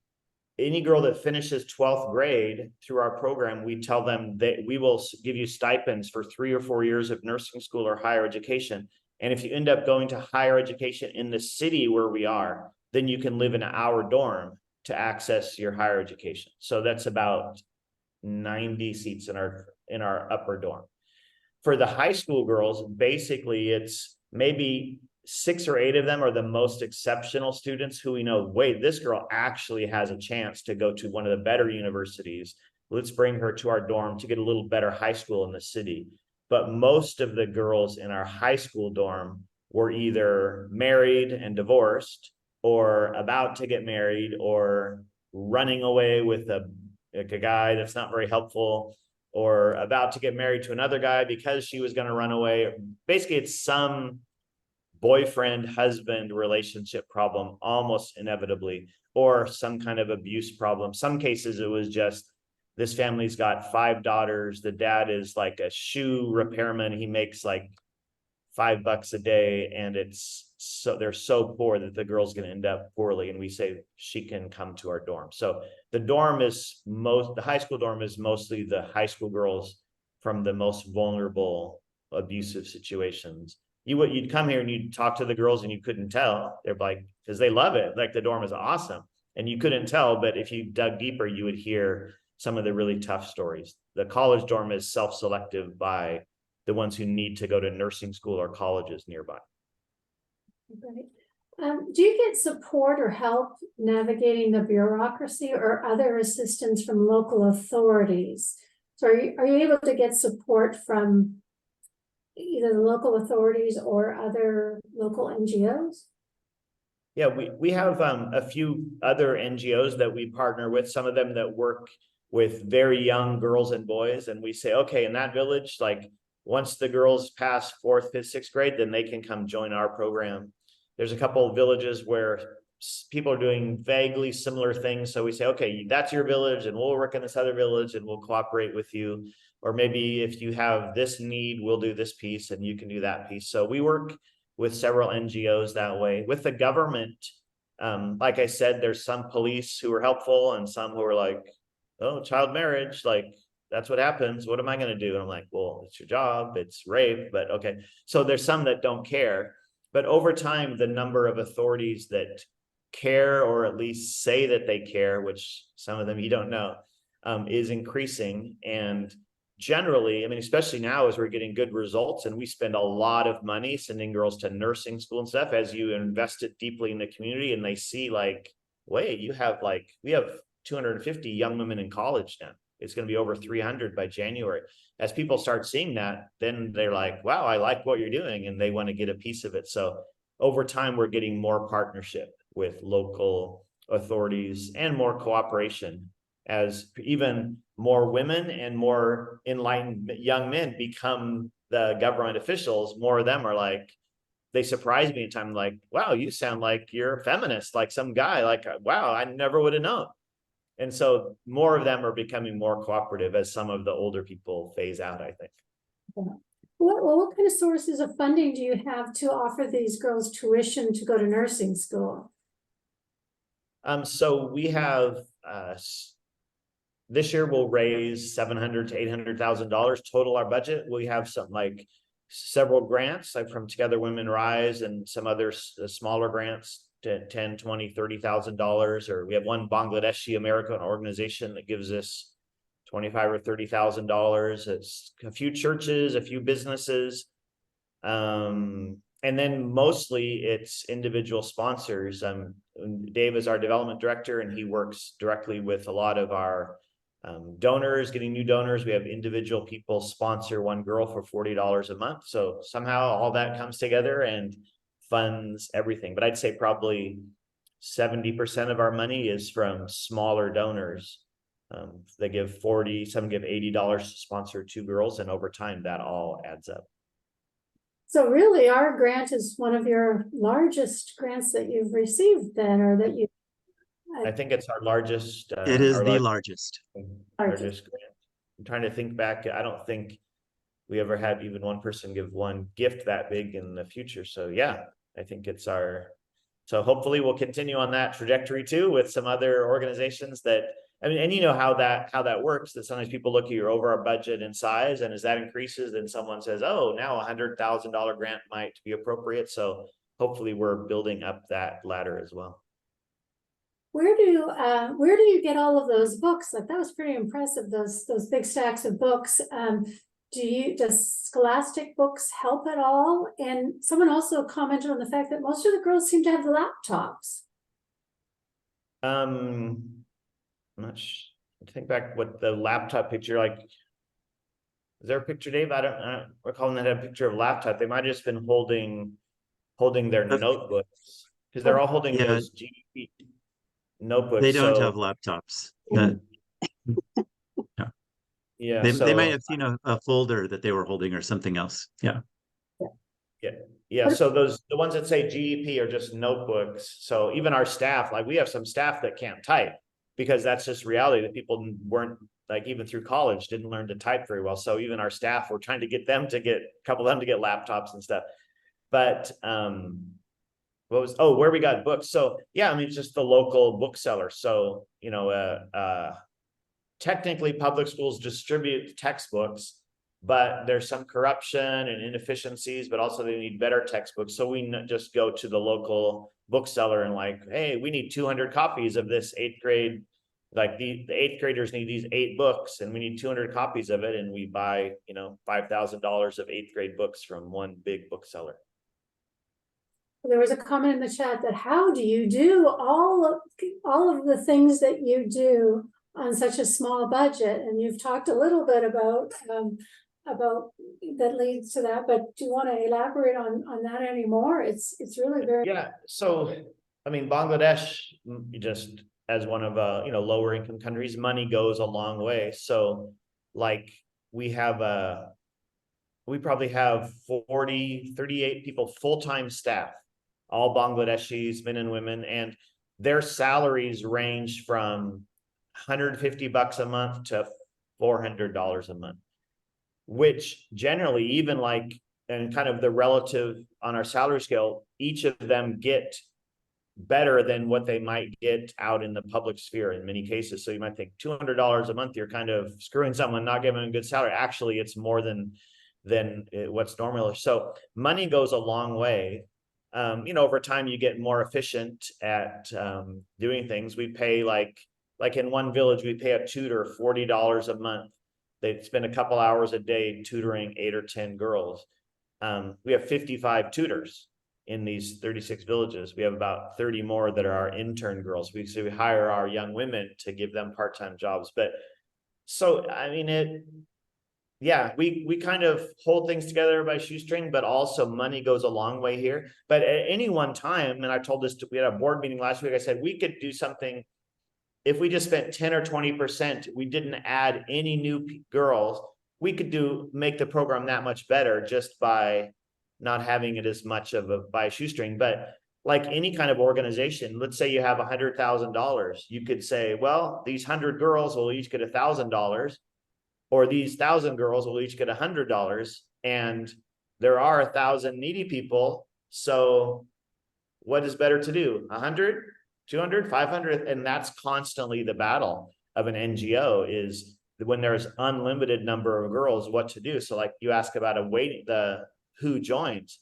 any girl that finishes 12th grade through our program, we tell them that we will give you stipends for 3 or 4 years of nursing school or higher education. And if you end up going to higher education in the city where we are, then you can live in our dorm to access your higher education. So that's about 90 seats in our upper dorm. For the high school girls, basically it's maybe 6 or 8 of them are the most exceptional students who we know, wait, this girl actually has a chance to go to one of the better universities. Let's bring her to our dorm to get a little better high school in the city. But most of the girls in our high school dorm were either married and divorced, or about to get married, or running away with a guy that's not very helpful, or about to get married to another guy because she was going to run away. Basically, it's some boyfriend husband relationship problem almost inevitably, or some kind of abuse problem. Some cases it was just, this family's got 5 daughters, the dad is like a shoe repairman, he makes like $5 a day, and it's so they're so poor that the girl's going to end up poorly, and we say she can come to our dorm. So the high school dorm is mostly the high school girls from the most vulnerable abusive situations. You'd come here and you'd talk to the girls and you couldn't tell. They're like, because they love it, like the dorm is awesome, and you couldn't tell, but if you dug deeper you would hear some of the really tough stories. The college dorm is self-selective by the ones who need to go to nursing school or colleges nearby. Right. Do you get support or help navigating the bureaucracy or other assistance from local authorities? So are you able to get support from either the local authorities or other local NGOs? Yeah, we have a few other NGOs that we partner with, some of them that work with very young girls and boys, and we say, okay, in that village, like once the girls pass 4th, 5th, 6th grade, then they can come join our program. There's a couple of villages where people are doing vaguely similar things. So we say, okay, that's your village and we'll work in this other village and we'll cooperate with you. Or maybe if you have this need, we'll do this piece and you can do that piece. So we work with several NGOs that way. With the government, like I said, there's some police who are helpful and some who are like, oh, child marriage, like that's what happens. What am I going to do? And I'm like, well, it's your job. It's rape, but okay. So there's some that don't care. But over time, the number of authorities that care, or at least say that they care, which some of them you don't know, is increasing. And generally, I mean, especially now as we're getting good results and we spend a lot of money sending girls to nursing school and stuff, as you invest it deeply in the community and they see like, wait, we have 250 young women in college now. It's going to be over 300 by January. As people start seeing that, then they're like, wow, I like what you're doing, and they want to get a piece of it. So over time, we're getting more partnership with local authorities and more cooperation, as even more women and more enlightened young men become the government officials. More of them are like, they surprise me in time, like, wow, you sound like you're a feminist, like some guy, like, wow, I never would have known. And so more of them are becoming more cooperative as some of the older people phase out, I think. What kind of sources of funding do you have to offer these girls tuition to go to nursing school? So we have this year we'll raise $700,000 to $800,000 total. Our budget. We have something like several grants, like from Together Women Rise and some other smaller grants to $10,000, $20,000, $30,000. Or we have one Bangladeshi American organization that gives us $25,000 or $30,000. It's a few churches, a few businesses. And then mostly it's individual sponsors. Dave is our development director, and he works directly with a lot of our donors, getting new donors. We have individual people sponsor one girl for $40 a month. So somehow all that comes together and funds everything. But I'd say probably 70% of our money is from smaller donors. They give 40, some give $80 to sponsor 2 girls, and over time that all adds up. So really, our grant is one of your largest grants that you've received then, or that you... I think it's our largest. It is the largest. Largest grant. I'm trying to think back. I don't think we ever had even one person give one gift that big in the future. So yeah, I think it's our, so hopefully we'll continue on that trajectory too with some other organizations that, I mean, and you know how that works, that sometimes people look at your overall budget and size, and as that increases, then someone says, oh, now $100,000 grant might be appropriate. So hopefully we're building up that ladder as well. Where do you get all of those books? Like, that was pretty impressive, those big stacks of books. Does Scholastic Books help at all? And someone also commented on the fact that most of the girls seem to have laptops. I'm not think back what the laptop picture, like, is there a picture, Dave? I don't recall that had a picture of laptop. They might have just been holding their notebooks, because they're all holding Yeah, those GP notebooks. they don't so have laptops. yeah, They might have seen a folder that they were holding or something else. Yeah. Yeah, so the ones that say GEP are just notebooks. So even our staff, like, we have some staff that can't type, because that's just reality, that people weren't, like, even through college, didn't learn to type very well. So even our staff, we're trying to get them to get, a couple of them to get laptops and stuff. But where we got books. So yeah, I mean, it's just the local bookseller. So, you know, technically public schools distribute textbooks, but there's some corruption and inefficiencies, but also they need better textbooks. So we just go to the local bookseller and, like, hey, we need 200 copies of this 8th grade. Like, the 8th graders need these 8 books, and we need 200 copies of it. And we buy, you know, $5,000 of 8th grade books from one big bookseller. There was a comment in the chat that, how do you do all of the things that you do on such a small budget? And you've talked a little bit about that leads to that, but do you want to elaborate on that anymore? It's really very, yeah. So I mean, Bangladesh, just as one of you know, lower income countries, money goes a long way. So, like, we probably have 38 people, full-time staff, all Bangladeshis, men and women, and their salaries range from $150 a month to $400 a month, which generally, even, like, and kind of the relative on our salary scale, each of them get better than what they might get out in the public sphere in many cases. So you might think $200 a month, you're kind of screwing someone, not giving them a good salary. Actually, it's more than what's normal. So money goes a long way. You know, over time you get more efficient at doing things. We pay, like in one village, we pay a tutor $40 a month. They spend a couple hours a day tutoring 8 or 10 girls. We have 55 tutors in these 36 villages. We have about 30 more that are our intern girls. We hire our young women to give them part-time jobs. But so, I mean, we kind of hold things together by shoestring, but also money goes a long way here. But at any one time, and I told this we had a board meeting last week, I said we could do something. If we just spent 10 or 20%, we didn't add any new girls, we could make the program that much better just by not having it as much of by shoestring. But like any kind of organization, let's say you have $100,000, you could say, well, these 100 girls will each get $1,000, or these 1,000 girls will each get $100, and there are 1,000 needy people. So what is better to do? 100, 200, 500? And that's constantly the battle of an NGO, is when there's unlimited number of girls, what to do. So, like, you ask about who joins,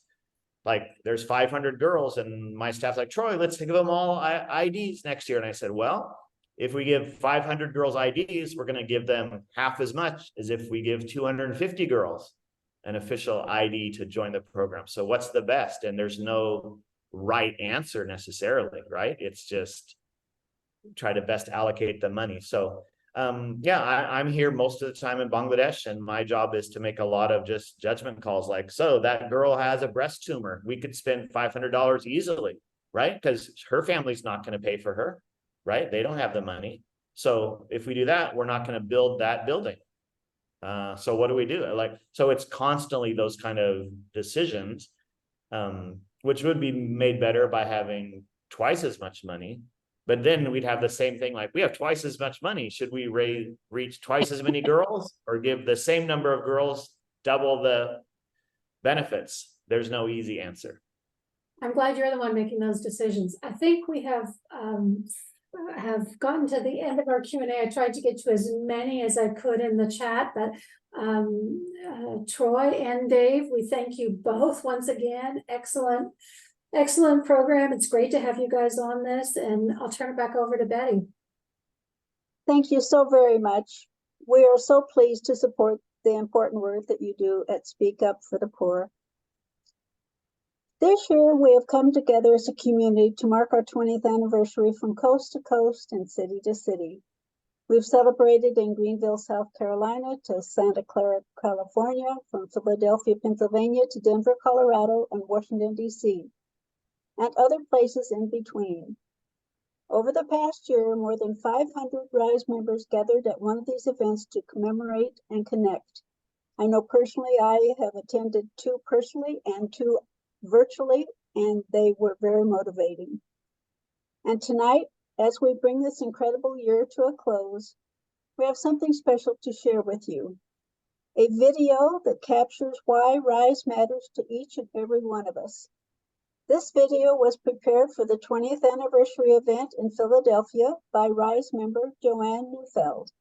like, there's 500 girls, and my staff's like, Troy, let's give them all IDs next year. And I said, well, if we give 500 girls IDs, we're going to give them half as much as if we give 250 girls an official ID to join the program. So what's the best? And there's no right answer necessarily, right? It's just try to best allocate the money. So I'm here most of the time in Bangladesh, and my job is to make a lot of just judgment calls, like, so that girl has a breast tumor, we could spend $500 easily, right? Because her family's not going to pay for her, right? They don't have the money. So if we do that, we're not going to build that building. So what do we do? So it's constantly those kind of decisions, which would be made better by having twice as much money. But then we'd have the same thing, like, we have twice as much money. Should we reach twice as many girls, or give the same number of girls double the benefits? There's no easy answer. I'm glad you're the one making those decisions. I think we have gotten to the end of our Q&A. I tried to get to as many as I could in the chat, but Troy and Dave, we thank you both once again. Excellent program. It's great to have you guys on this, and I'll turn it back over to Betty. Thank you so very much. We are so pleased to support the important work that you do at Speak Up for the Poor. This year, we have come together as a community to mark our 20th anniversary from coast to coast and city to city. We've celebrated in Greenville, South Carolina to Santa Clara, California, from Philadelphia, Pennsylvania to Denver, Colorado, and Washington, D.C., and other places in between. Over the past year, more than 500 RISE members gathered at one of these events to commemorate and connect. I know personally I have attended 2 personally and 2 virtually, and they were very motivating. And tonight, as we bring this incredible year to a close, we have something special to share with you. A video that captures why RISE matters to each and every one of us. This video was prepared for the 20th anniversary event in Philadelphia by RISE member Joanne Neufeld.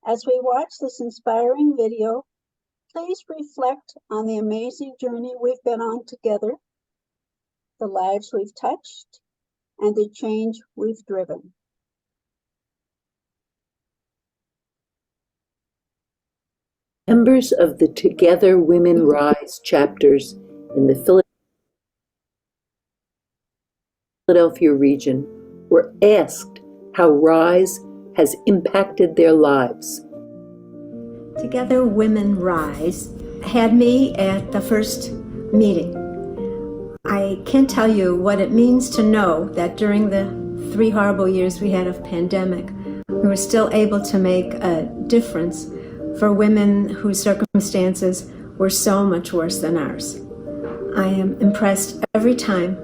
As we watch this inspiring video, please reflect on the amazing journey we've been on together, the lives we've touched, and the change we've driven. Members of the Together Women Rise chapters in the Philadelphia region were asked how RISE has impacted their lives. Together Women Rise had me at the first meeting. I can't tell you what it means to know that during the 3 horrible years we had of pandemic, we were still able to make a difference for women whose circumstances were so much worse than ours. I am impressed every time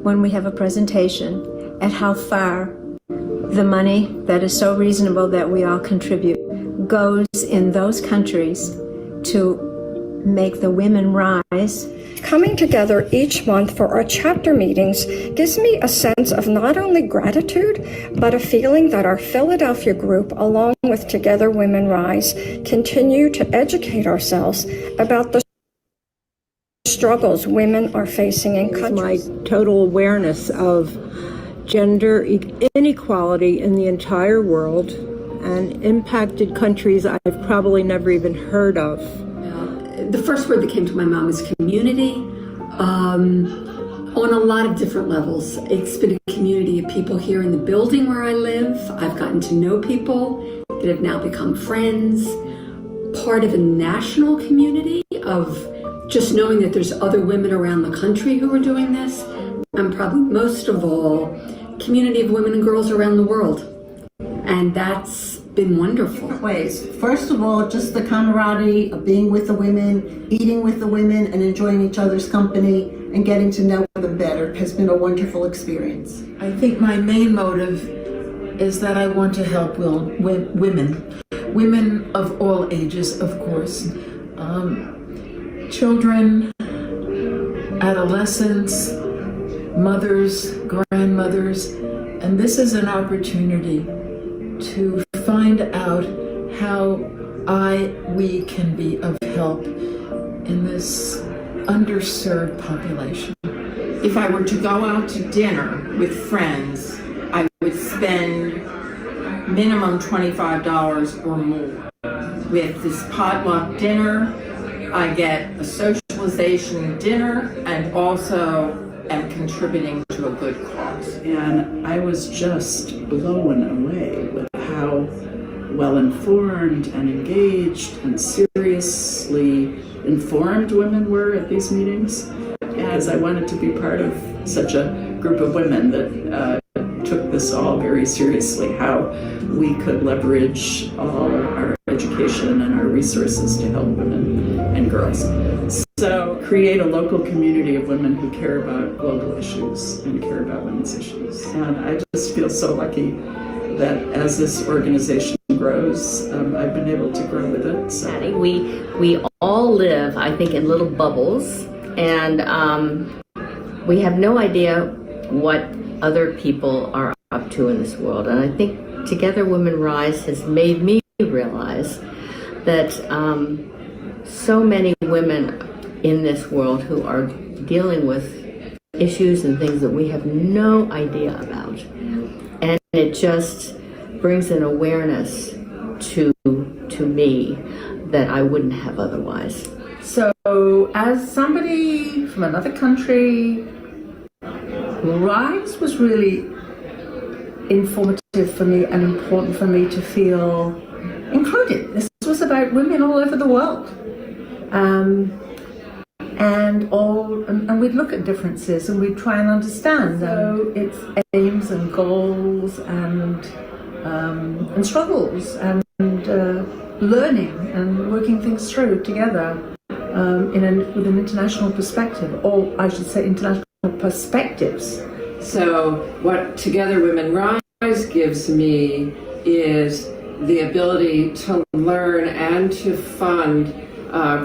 when we have a presentation at how far the money that is so reasonable that we all contribute goes in those countries to make the women rise. Coming together each month for our chapter meetings gives me a sense of not only gratitude, but a feeling that our Philadelphia group, along with Together Women Rise, continue to educate ourselves about the struggles women are facing in countries. My total awareness of gender inequality in the entire world and impacted countries I've probably never even heard of. The first word that came to my mind was community, on a lot of different levels. It's been a community of people here in the building where I live. I've gotten to know people that have now become friends, part of a national community of just knowing that there's other women around the country who are doing this, and probably most of all, community of women and girls around the world. And that's been wonderful. Ways. First of all, just the camaraderie of being with the women, eating with the women, and enjoying each other's company and getting to know them better has been a wonderful experience. I think my main motive is that I want to help women of all ages, of course, children, adolescents, mothers, grandmothers, and this is an opportunity to find out how we can be of help in this underserved population. If I were to go out to dinner with friends, I would spend minimum $25 or more. With this potluck dinner, I get a socialization dinner and also am contributing to a good cause. And I was just blown away with how well-informed and engaged and seriously informed women were at these meetings. As I wanted to be part of such a group of women that took this all very seriously, how we could leverage all our education and our resources to help women and girls. So create a local community of women who care about global issues and care about women's issues. And I just feel so lucky that as this organization grows, I've been able to grow with it. So. We all live, I think, in little bubbles, and we have no idea what other people are up to in this world. And I think Together Women Rise has made me realize that so many women in this world who are dealing with issues and things that we have no idea about. And it just brings an awareness to me that I wouldn't have otherwise. So, as somebody from another country, Rise was really informative for me and important for me to feel included. This was about women all over the world. And we'd look at differences and we'd try and understand. So its aims and goals and struggles and learning and working things through together with an international perspective, or I should say international perspectives. So what Together Women Rise gives me is the ability to learn and to fund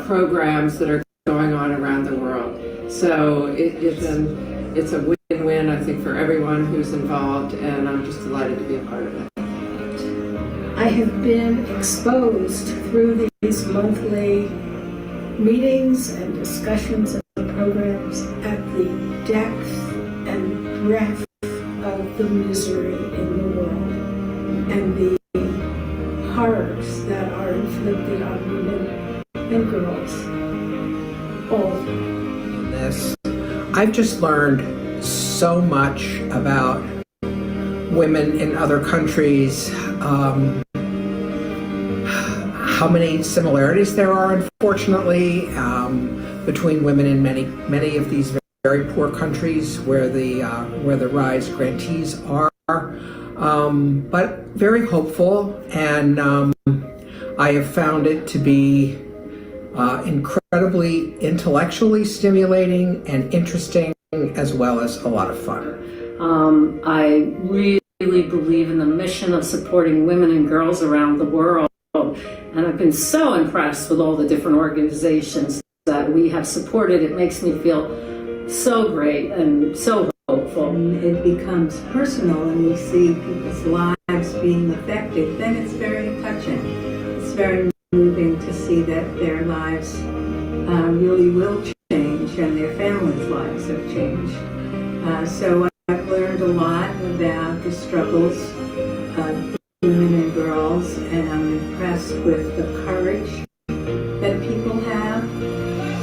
programs that are going on around the world. So it's a win-win, I think, for everyone who's involved, and I'm just delighted to be a part of it. I have been exposed through these monthly meetings and discussions of programs at the depth and breadth of the misery in the world and the horrors that are inflicted on women and girls. All this, I've just learned so much about women in other countries, how many similarities there are, unfortunately, between women in many of these very poor countries where the Rise grantees are, but very hopeful, and I have found it to be incredibly intellectually stimulating and interesting, as well as a lot of fun. I really believe in the mission of supporting women and girls around the world. And I've been so impressed with all the different organizations that we have supported. It makes me feel so great and so hopeful. It becomes personal and we see people's lives being affected, then it's very touching. It's very moving to see that their lives really will change and their families' lives have changed. So I've learned a lot about the struggles of women and girls, and I'm impressed with the courage that people have.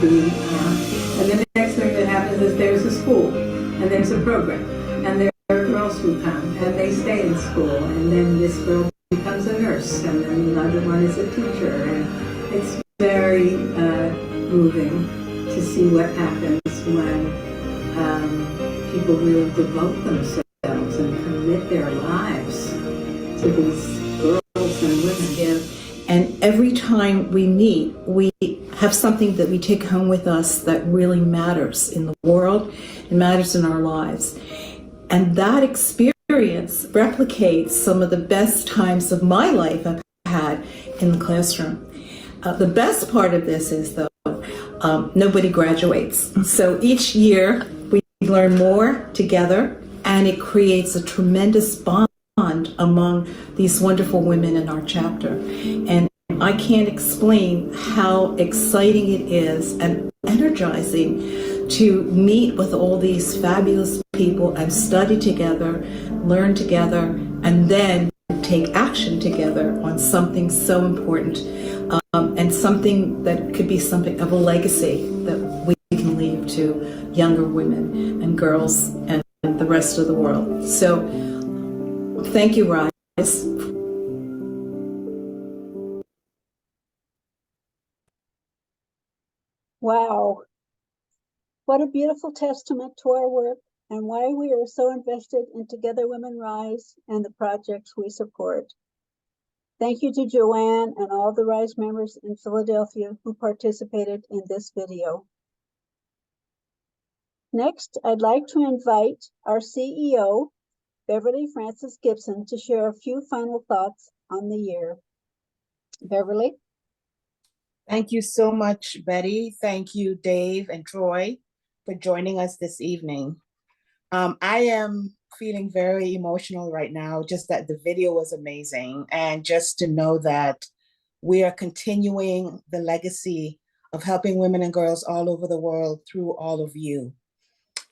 And the next thing that happens is there's a school, and there's a program, and there are girls who come, and they stay in school, and then this girl becomes a nurse, and then another one is a teacher, and it's very moving to see what happens when people really devote themselves and commit their lives to these girls and women. And every time we meet, we have something that we take home with us that really matters in the world and matters in our lives. And that experience replicates some of the best times of my life I've had in the classroom. The best part of this is, though, nobody graduates. So each year we learn more together, and it creates a tremendous bond among these wonderful women in our chapter. And I can't explain how exciting it is and energizing to meet with all these fabulous people and study together, learn together, and then take action together on something so important, and something that could be something of a legacy that we can leave to younger women and girls and the rest of the world. So thank you, Rise. Wow. What a beautiful testament to our work and why we are so invested in Together Women Rise and the projects we support. Thank you to Joanne and all the Rise members in Philadelphia who participated in this video. Next, I'd like to invite our CEO, Beverly Francis Gibson, to share a few final thoughts on the year. Beverly? Thank you so much, Betty. Thank you, Dave and Troy, for joining us this evening. I am feeling very emotional right now, just that the video was amazing, and just to know that we are continuing the legacy of helping women and girls all over the world through all of you.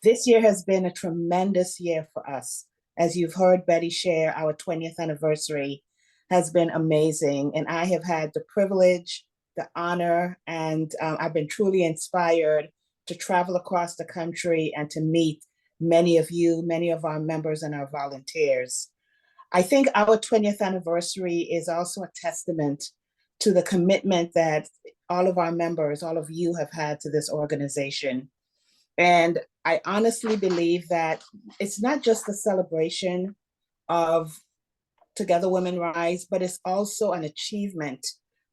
This year has been a tremendous year for us. As you've heard Betty share, our 20th anniversary has been amazing, and I have had the privilege, the honor, and I've been truly inspired to travel across the country and to meet many of you, many of our members and our volunteers. I think our 20th anniversary is also a testament to the commitment that all of our members, all of you have had to this organization. And I honestly believe that it's not just a celebration of Together Women Rise, but it's also an achievement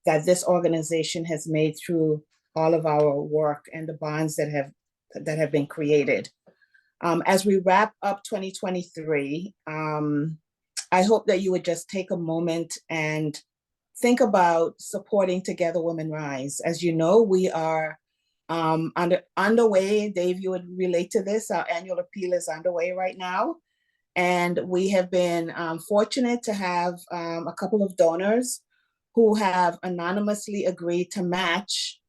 that this organization has made through all of our work and the bonds that have been created. As we wrap up 2023, I hope that you would just take a moment and think about supporting Together Women Rise. As you know, we are underway. Dave, you would relate to this. Our annual appeal is underway right now. And we have been fortunate to have a couple of donors who have anonymously agreed to match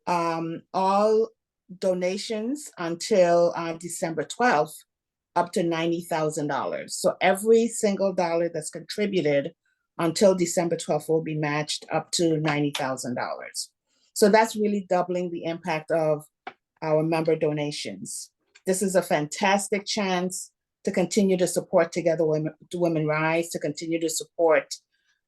all donations until December 12th, up to $90,000. So every single dollar that's contributed until December 12th will be matched up to $90,000. So that's really doubling the impact of our member donations. This is a fantastic chance to continue to support Together Women Rise, to continue to support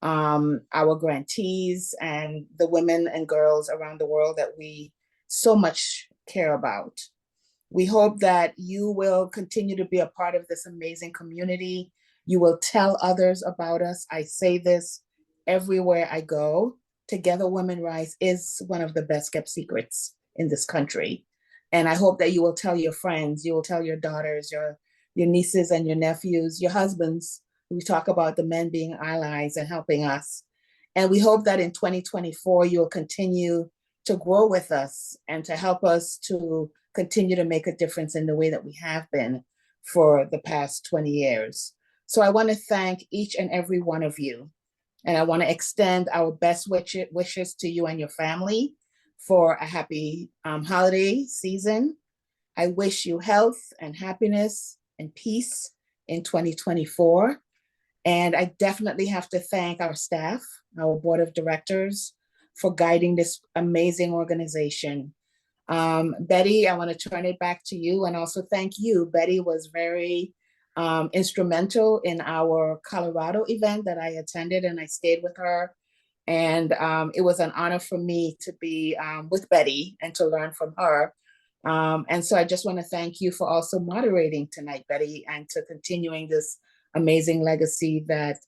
our grantees and the women and girls around the world that we so much care about. We hope that you will continue to be a part of this amazing community. You will tell others about us. I say this everywhere I go. Together Women Rise is one of the best kept secrets in this country. And I hope that you will tell your friends, you will tell your daughters, your nieces and your nephews, your husbands. We talk about the men being allies and helping us. And we hope that in 2024, you'll continue to grow with us and to help us to continue to make a difference in the way that we have been for the past 20 years. So I want to thank each and every one of you. And I want to extend our best wishes to you and your family for a happy holiday season. I wish you health and happiness and peace in 2024. And I definitely have to thank our staff, our board of directors, for guiding this amazing organization. Betty, I want to turn it back to you and also thank you. Betty was very instrumental in our Colorado event that I attended, and I stayed with her. And it was an honor for me to be with Betty and to learn from her. And so I just want to thank you for also moderating tonight, Betty, and to continuing this amazing legacy that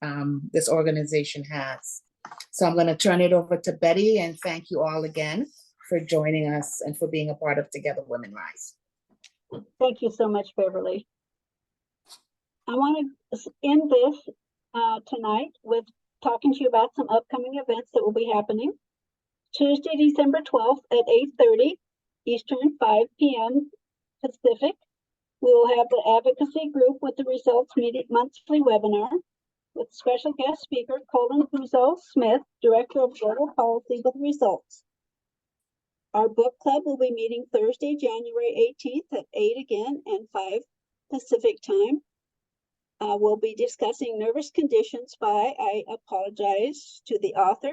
this organization has. So I'm going to turn it over to Betty, and thank you all again for joining us and for being a part of Together Women Rise. Thank you so much, Beverly. I want to end this tonight with talking to you about some upcoming events that will be happening. Tuesday, December 12th at 8:30 Eastern, 5 p.m. Pacific. We will have the advocacy group with the Results Meeting monthly webinar with special guest speaker Colin Buzo-Smith, Director of Global Policy with Results. Our book club will be meeting Thursday, January 18th at 8 again and 5 Pacific time. We'll be discussing Nervous Conditions by, I apologize to the author,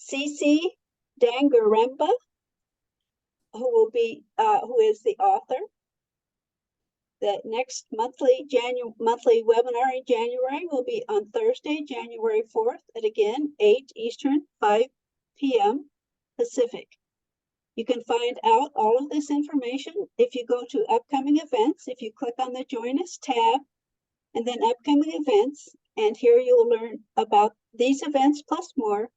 Cici Dangaremba, who is the author. The next monthly webinar in January will be on Thursday, January 4th at again 8 Eastern, 5 p.m. Pacific. You can find out all of this information if you go to upcoming events. If you click on the Join Us tab and then upcoming events, and here you'll learn about these events plus more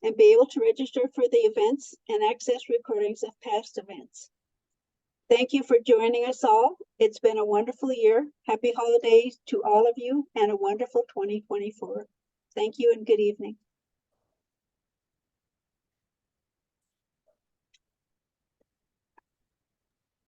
and be able to register for the events and access recordings of past events. Thank you for joining us all. It's been a wonderful year. Happy holidays to all of you and a wonderful 2024. Thank you and good evening.